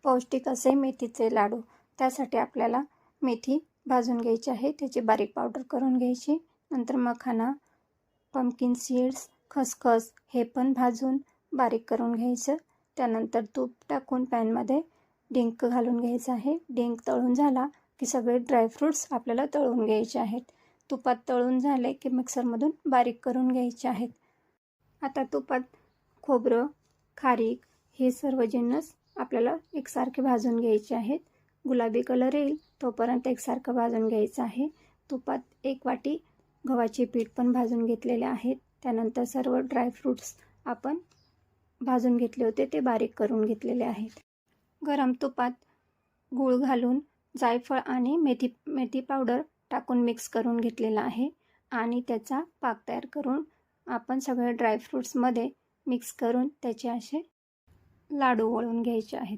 पौष्टिक असे मेथीचे लाडू. त्यासाठी आपल्याला मेथी भाजून घ्यायची आहे, त्याची बारीक पावडर करून घ्यायची. नंतर मखाना, पंपकिन सीड्स, खसखस हे पण भाजून बारीक करून घ्यायचं. त्यानंतर तूप टाकून पॅनमध्ये डिंक घालून घ्यायचं आहे. डिंक तळून झाला की सगळे ड्रायफ्रूट्स आपल्याला तळून घ्यायचे आहेत. तुपात तळून झाले की मिक्सरमधून बारीक करून घ्यायचे आहेत. आता तुपात खोबरं, खारीक हे सर्व जिन्नस आपल्याला एकसारखे भाजून घ्यायचे आहेत. गुलाबी कलर येईल तोपर्यंत एकसारखं भाजून घ्यायचं आहे. तुपात 1 वाटी गव्हाचे पीठ पण भाजून घेतलेले आहेत. त्यानंतर सर्व ड्रायफ्रूट्स आपण भाजून घेतले होते ते बारीक करून घेतलेले आहेत. गरम तुपात गूळ घालून जायफळ आणि मेथी पावडर टाकून मिक्स करून घेतलेला आहे आणि त्याचा पाक तयार करून आपण सगळे ड्रायफ्रूट्समध्ये मिक्स करून त्याचे असे लाडू वळून घ्यायचे आहेत.